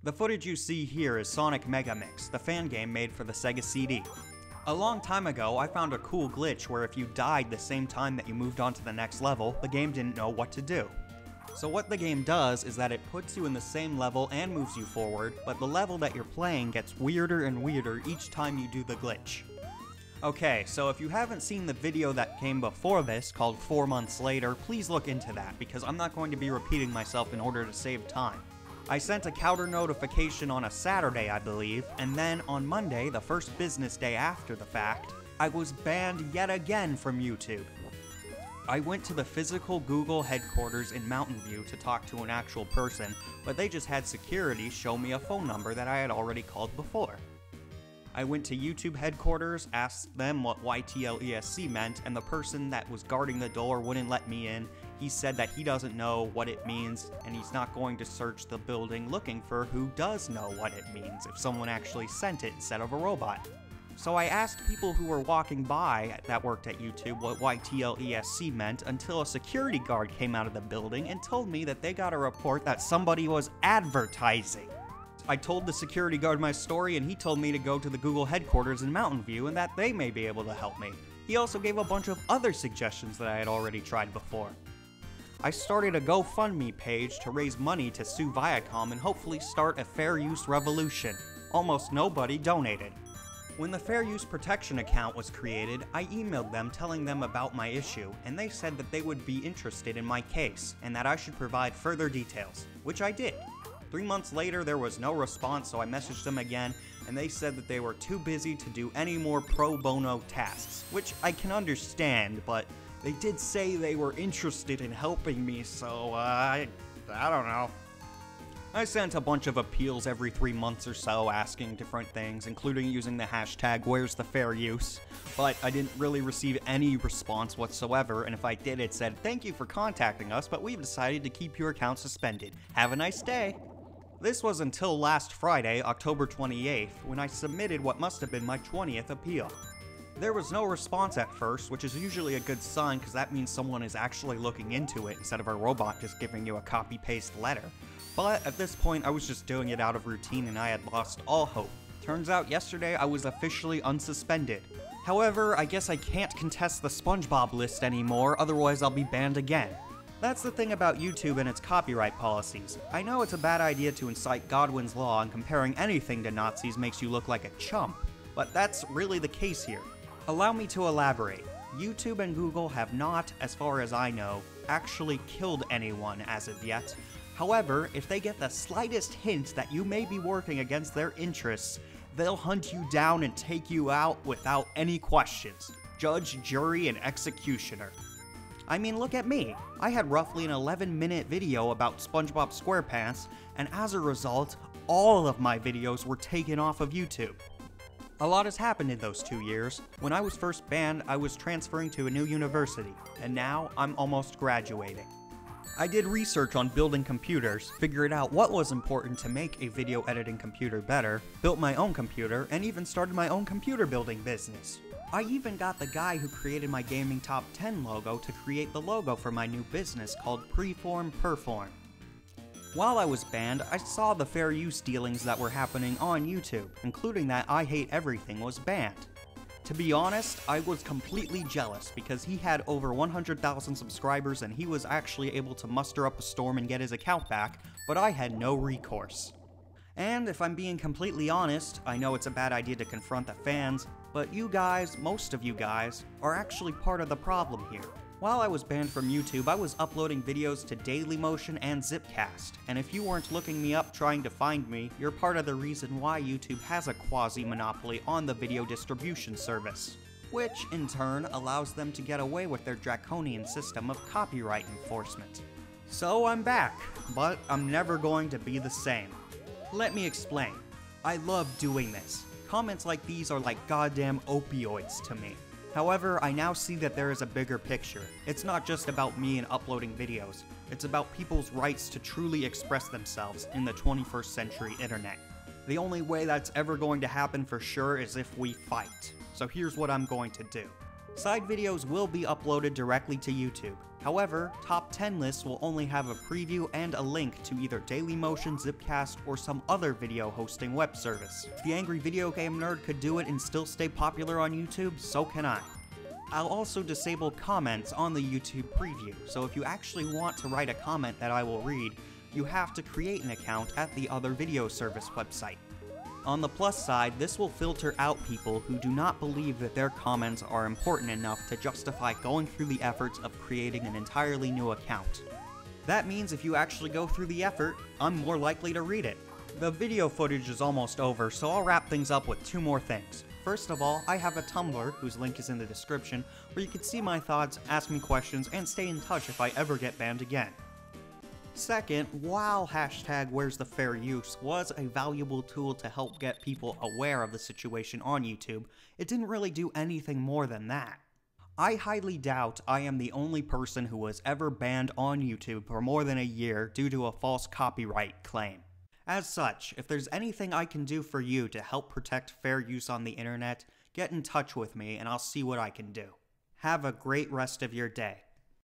The footage you see here is Sonic Mega Mix, the fan game made for the Sega CD. A long time ago, I found a cool glitch where if you died the same time that you moved on to the next level, the game didn't know what to do. So what the game does is that it puts you in the same level and moves you forward, but the level that you're playing gets weirder and weirder each time you do the glitch. Okay, so if you haven't seen the video that came before this, called 4 Months Later, please look into that, because I'm not going to be repeating myself in order to save time. I sent a counter notification on a Saturday, I believe, and then on Monday, the first business day after the fact, I was banned yet again from YouTube. I went to the physical Google headquarters in Mountain View to talk to an actual person, but they just had security show me a phone number that I had already called before. I went to YouTube headquarters, asked them what YTLESC meant, and the person that was guarding the door wouldn't let me in. He said that he doesn't know what it means, and he's not going to search the building looking for who does know what it means if someone actually sent it instead of a robot. So I asked people who were walking by that worked at YouTube what YTLESC meant until a security guard came out of the building and told me that they got a report that somebody was advertising. I told the security guard my story and he told me to go to the Google headquarters in Mountain View and that they may be able to help me. He also gave a bunch of other suggestions that I had already tried before. I started a GoFundMe page to raise money to sue Viacom and hopefully start a fair use revolution. Almost nobody donated. When the Fair Use Protection account was created, I emailed them telling them about my issue, and they said that they would be interested in my case, and that I should provide further details, which I did. 3 months later, there was no response, so I messaged them again, and they said that they were too busy to do any more pro bono tasks, which I can understand, but they did say they were interested in helping me, so, I don't know. I sent a bunch of appeals every 3 months or so asking different things, including using the hashtag #Where'sTheFairUse, but I didn't really receive any response whatsoever, and if I did, it said, "Thank you for contacting us, but we've decided to keep your account suspended. Have a nice day." This was until last Friday, October 28th, when I submitted what must have been my 20th appeal. There was no response at first, which is usually a good sign because that means someone is actually looking into it instead of a robot just giving you a copy-paste letter. But at this point, I was just doing it out of routine and I had lost all hope. Turns out yesterday I was officially unsuspended. However, I guess I can't contest the SpongeBob list anymore, otherwise I'll be banned again. That's the thing about YouTube and its copyright policies. I know it's a bad idea to incite Godwin's Law and comparing anything to Nazis makes you look like a chump, but that's really the case here. Allow me to elaborate. YouTube and Google have not, as far as I know, actually killed anyone as of yet. However, if they get the slightest hint that you may be working against their interests, they'll hunt you down and take you out without any questions. Judge, jury, and executioner. I mean, look at me. I had roughly an 11-minute video about SpongeBob SquarePants, and as a result, all of my videos were taken off of YouTube. A lot has happened in those 2 years. When I was first banned, I was transferring to a new university, and now I'm almost graduating. I did research on building computers, figured out what was important to make a video editing computer better, built my own computer, and even started my own computer building business. I even got the guy who created my GamingTopTen logo to create the logo for my new business called Preform Perform. While I was banned, I saw the fair use dealings that were happening on YouTube, including that I Hate Everything was banned. To be honest, I was completely jealous because he had over 100,000 subscribers and he was actually able to muster up a storm and get his account back, but I had no recourse. And if I'm being completely honest, I know it's a bad idea to confront the fans, but you guys, most of you guys, are actually part of the problem here. While I was banned from YouTube, I was uploading videos to Dailymotion and Zipcast, and if you weren't looking me up trying to find me, you're part of the reason why YouTube has a quasi-monopoly on the video distribution service, which, in turn, allows them to get away with their draconian system of copyright enforcement. So I'm back, but I'm never going to be the same. Let me explain. I love doing this. Comments like these are like goddamn opioids to me. However, I now see that there is a bigger picture. It's not just about me and uploading videos. It's about people's rights to truly express themselves in the 21st century internet. The only way that's ever going to happen for sure is if we fight. So here's what I'm going to do. Side videos will be uploaded directly to YouTube. However, top 10 lists will only have a preview and a link to either Dailymotion, Zipcast, or some other video hosting web service. If the angry video game nerd could do it and still stay popular on YouTube, so can I. I'll also disable comments on the YouTube preview, so if you actually want to write a comment that I will read, you have to create an account at the other video service website. On the plus side, this will filter out people who do not believe that their comments are important enough to justify going through the efforts of creating an entirely new account. That means if you actually go through the effort, I'm more likely to read it. The video footage is almost over, so I'll wrap things up with 2 more things. First of all, I have a Tumblr, whose link is in the description, where you can see my thoughts, ask me questions, and stay in touch if I ever get banned again. Second, while #Where'sTheFairUse was a valuable tool to help get people aware of the situation on YouTube, it didn't really do anything more than that. I highly doubt I am the only person who was ever banned on YouTube for more than a year due to a false copyright claim. As such, if there's anything I can do for you to help protect fair use on the internet, get in touch with me and I'll see what I can do. Have a great rest of your day.